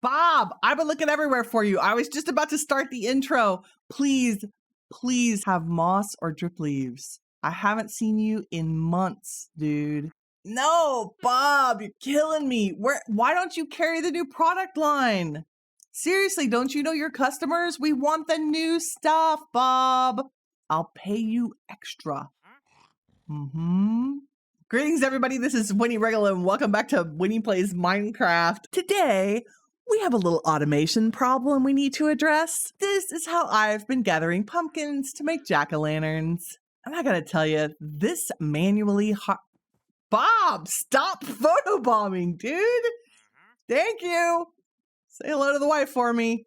Bob, I've been looking everywhere for you. I was just about to start the intro. Please, please have moss or drip leaves. I haven't seen you in months, dude. No, Bob, you're killing me. Why don't you carry the new product line? Seriously, don't you know your customers? We want the new stuff, Bob. I'll pay you extra. Greetings, everybody. This is Winnie, Wriggle, and welcome back to Winnie Plays Minecraft. Today, we have a little automation problem we need to address. This is how I've been gathering pumpkins to make jack-o'-lanterns. And I gotta tell you, this manually Bob, stop photobombing, dude! Thank you! Say hello to the wife for me.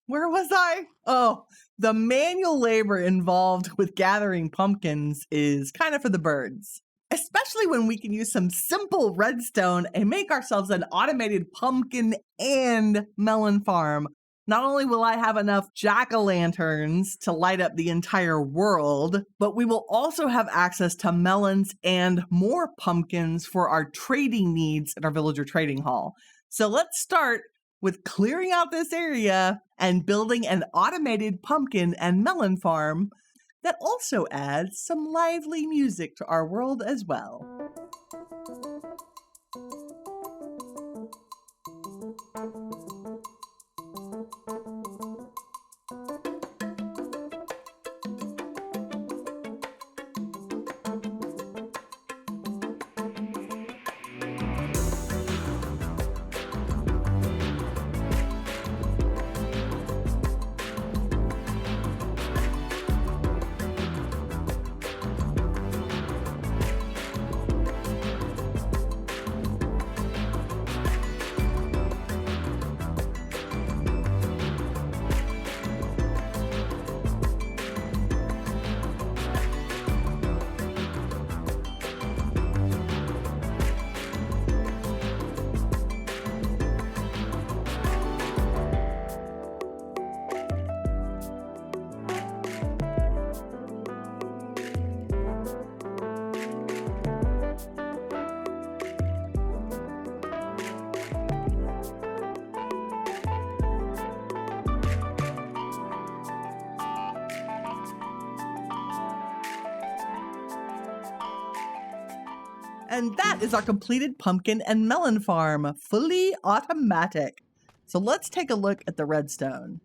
Where was I? Oh, the manual labor involved with gathering pumpkins is kind of for the birds. Especially when we can use some simple redstone and make ourselves an automated pumpkin and melon farm. Not only will I have enough jack-o'-lanterns to light up the entire world, but we will also have access to melons and more pumpkins for our trading needs at our villager trading hall. So let's start with clearing out this area and building an automated pumpkin and melon farm that also adds some lively music to our world as well. And that is our completed pumpkin and melon farm, fully automatic. So let's take a look at the redstone.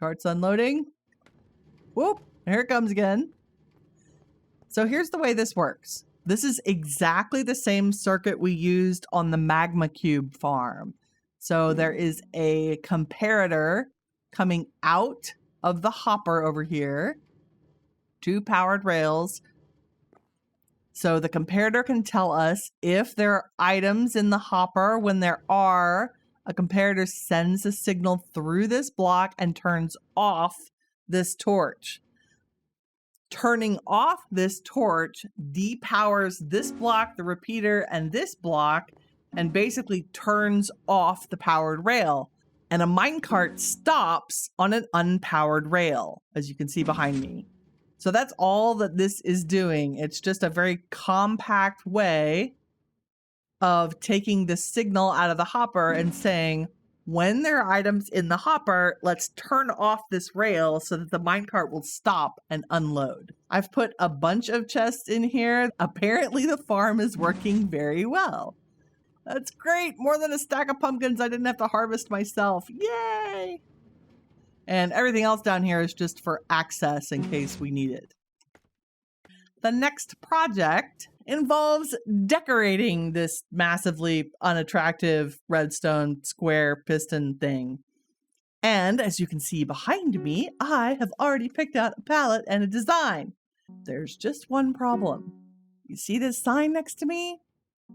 Cart's unloading. Whoop, here it comes again. So here's the way this works. This is exactly the same circuit we used on the magma cube farm. So there is a comparator coming out of the hopper over here, 2 powered rails. So the comparator can tell us if there are items in the hopper. When there are, a comparator sends a signal through this block and turns off this torch. Turning off this torch depowers this block, the repeater, and this block, and basically turns off the powered rail. And a minecart stops on an unpowered rail, as you can see behind me. So that's all that this is doing. It's just a very compact way of taking the signal out of the hopper and saying, when there are items in the hopper, let's turn off this rail so that the minecart will stop and unload. I've put a bunch of chests in here. Apparently the farm is working very well. That's great. More than a stack of pumpkins I didn't have to harvest myself. Yay! And everything else down here is just for access in case we need it. The next project involves decorating this massively unattractive redstone square piston thing. And as you can see behind me, I have already picked out a palette and a design. There's just one problem. You see this sign next to me?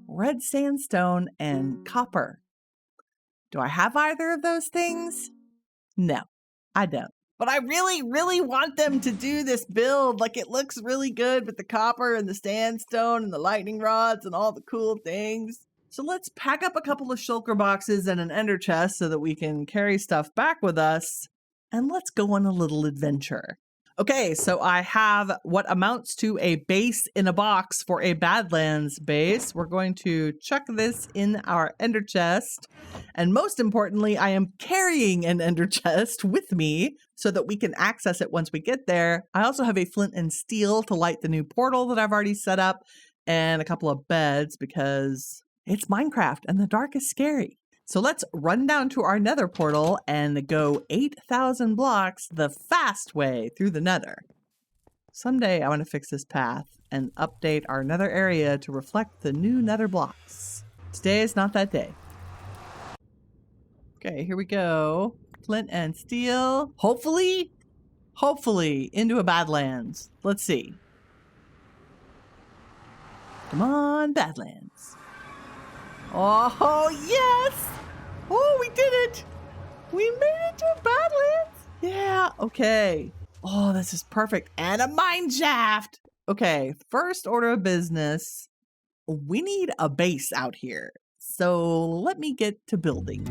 Red sandstone and copper. Do I have either of those things? No, I don't. But I really, really want them to do this build. Like, it looks really good with the copper and the sandstone and the lightning rods and all the cool things. So let's pack up a couple of shulker boxes and an ender chest so that we can carry stuff back with us. And let's go on a little adventure. Okay, so I have what amounts to a base in a box for a Badlands base. We're going to chuck this in our ender chest. And most importantly, I am carrying an ender chest with me so that we can access it once we get there. I also have a flint and steel to light the new portal that I've already set up, and a couple of beds because it's Minecraft and the dark is scary. So let's run down to our nether portal and go 8,000 blocks the fast way through the nether. Someday I want to fix this path and update our nether area to reflect the new nether blocks. Today is not that day. Okay, here we go. Flint and steel. Hopefully into a Badlands. Let's see. Come on, Badlands. Oh, yes! Oh, we did it! We made it to Badlands! Yeah, okay. Oh, this is perfect. And a mine shaft! Okay, first order of business. We need a base out here. So let me get to building.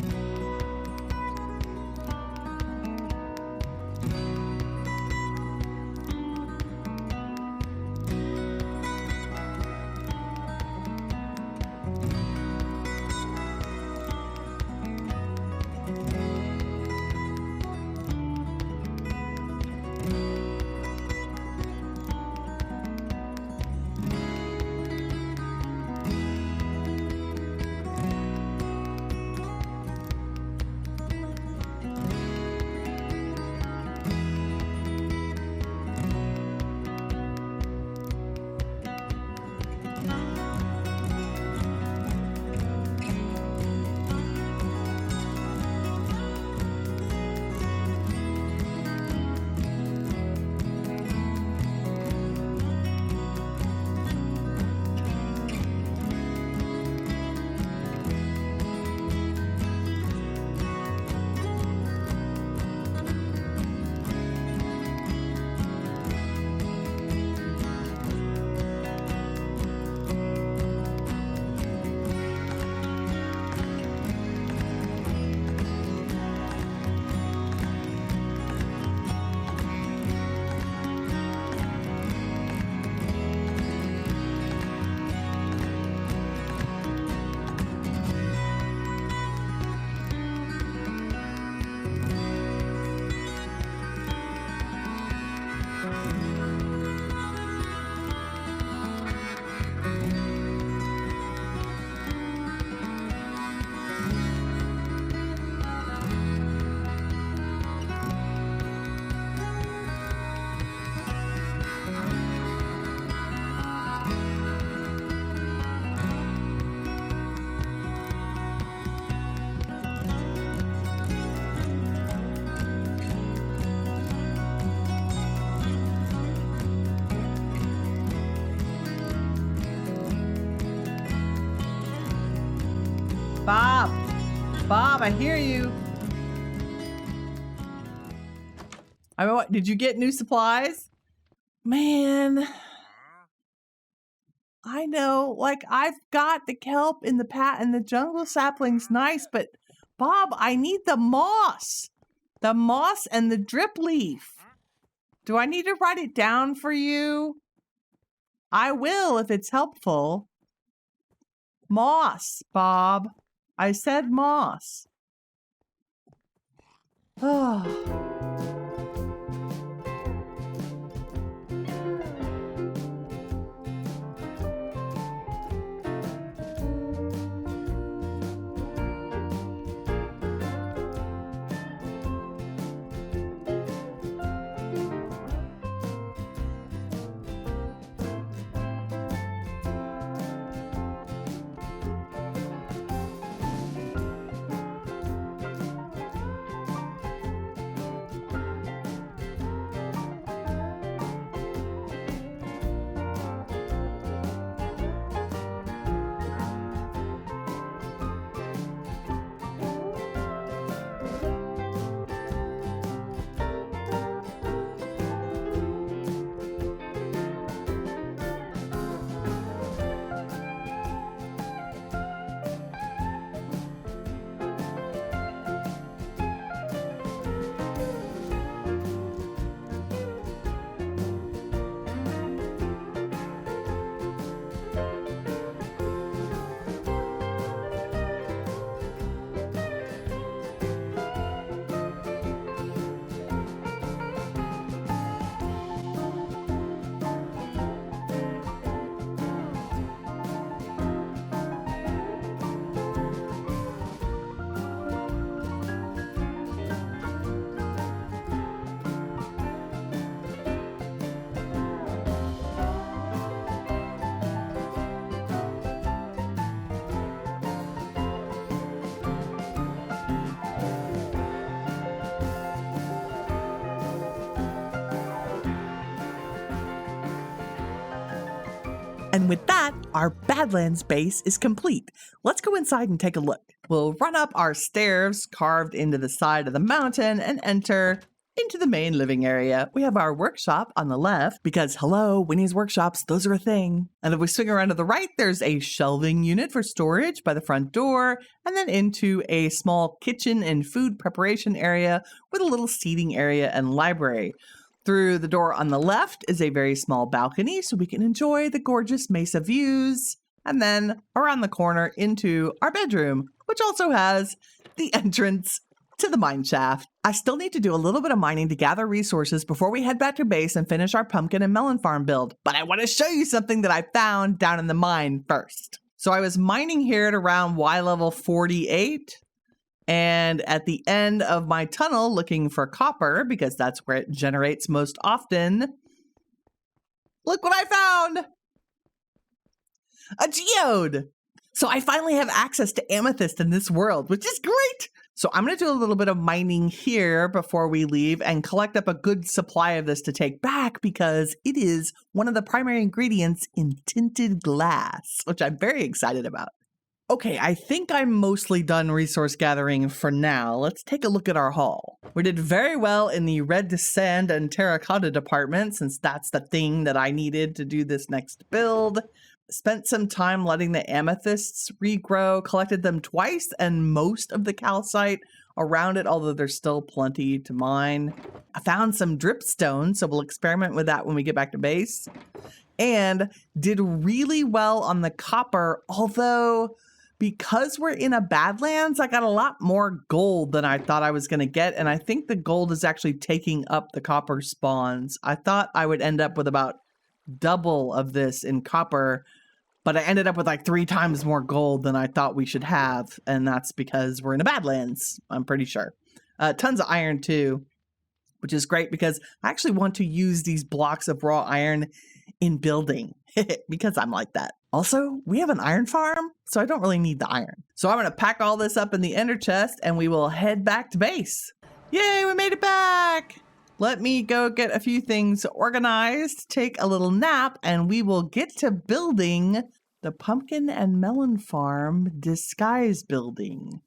Bob, I hear you. I mean, what, did you get new supplies? Man, I know, like I've got the kelp in the and the jungle sapling's nice, but Bob, I need the moss and the drip leaf. Do I need to write it down for you? I will if it's helpful. Moss, Bob. I said moss. Oh. And with that, our Badlands base is complete. Let's go inside and take a look. We'll run up our stairs carved into the side of the mountain and enter into the main living area. We have our workshop on the left because, hello, Winnie's workshops, those are a thing. And if we swing around to the right, there's a shelving unit for storage by the front door, and then into a small kitchen and food preparation area with a little seating area and library. Through the door on the left is a very small balcony so we can enjoy the gorgeous mesa views. And then around the corner into our bedroom, which also has the entrance to the mine shaft. I still need to do a little bit of mining to gather resources before we head back to base and finish our pumpkin and melon farm build. But I want to show you something that I found down in the mine first. So I was mining here at around Y level 48. And at the end of my tunnel looking for copper, because that's where it generates most often, look what I found! A geode! So I finally have access to amethyst in this world, which is great! So I'm going to do a little bit of mining here before we leave and collect up a good supply of this to take back because it is one of the primary ingredients in tinted glass, which I'm very excited about. Okay, I think I'm mostly done resource gathering for now. Let's take a look at our haul. We did very well in the red sand and terracotta department since that's the thing that I needed to do this next build. Spent some time letting the amethysts regrow, collected them twice and most of the calcite around it, although there's still plenty to mine. I found some dripstone, so we'll experiment with that when we get back to base. And did really well on the copper, although because we're in a badlands, I got a lot more gold than I thought I was going to get, and I think the gold is actually taking up the copper spawns. I thought I would end up with about double of this in copper, but I ended up with like 3 times more gold than I thought we should have, and that's because we're in a badlands, I'm pretty sure. Tons of iron too, which is great because I actually want to use these blocks of raw iron in building because I'm like that. Also, we have an iron farm, so I don't really need the iron. So I'm going to pack all this up in the ender chest and we will head back to base. Yay, we made it back! Let me go get a few things organized, take a little nap, and we will get to building the pumpkin and melon farm disguise building.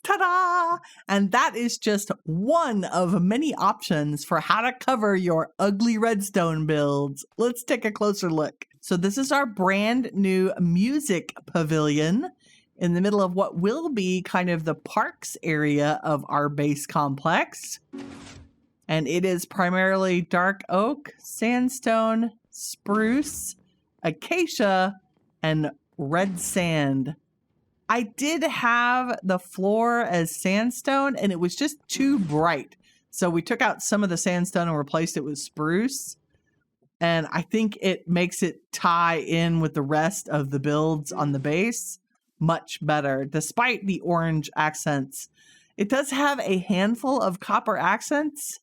Ta-da! And that is just one of many options for how to cover your ugly redstone builds. Let's take a closer look. So this is our brand new music pavilion in the middle of what will be kind of the parks area of our base complex. And it is primarily dark oak, sandstone, spruce, acacia, and red sand I did have the floor as sandstone and it was just too bright. So we took out some of the sandstone and replaced it with spruce. And I think it makes it tie in with the rest of the builds on the base much better, despite the orange accents. It does have a handful of copper accents.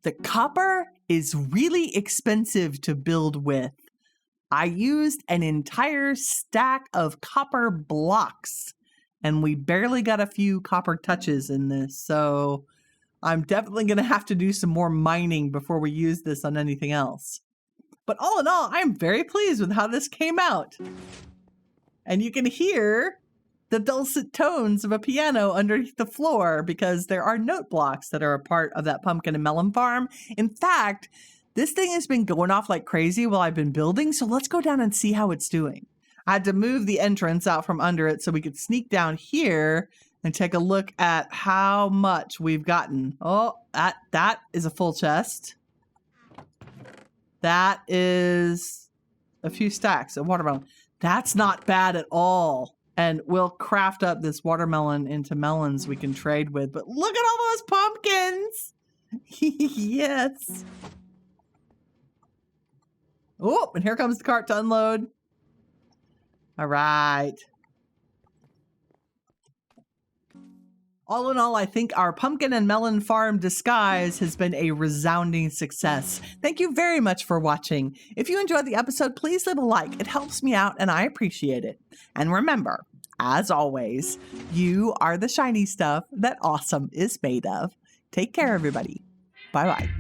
The copper is really expensive to build with. I used an entire stack of copper blocks, and we barely got a few copper touches in this. So I'm definitely going to have to do some more mining before we use this on anything else. But all in all, I'm very pleased with how this came out. And you can hear the dulcet tones of a piano underneath the floor because there are note blocks that are a part of that pumpkin and melon farm. In fact, this thing has been going off like crazy while I've been building, so let's go down and see how it's doing. I had to move the entrance out from under it so we could sneak down here and take a look at how much we've gotten. Oh, that is a full chest. That is a few stacks of watermelon. That's not bad at all. And we'll craft up this watermelon into melons we can trade with. But look at all those pumpkins. Yes. Oh, and here comes the cart to unload. All right. All in all, I think our pumpkin and melon farm disguise has been a resounding success. Thank you very much for watching. If you enjoyed the episode, please leave a like. It helps me out and I appreciate it. And remember, as always, you are the shiny stuff that awesome is made of. Take care, everybody. Bye-bye.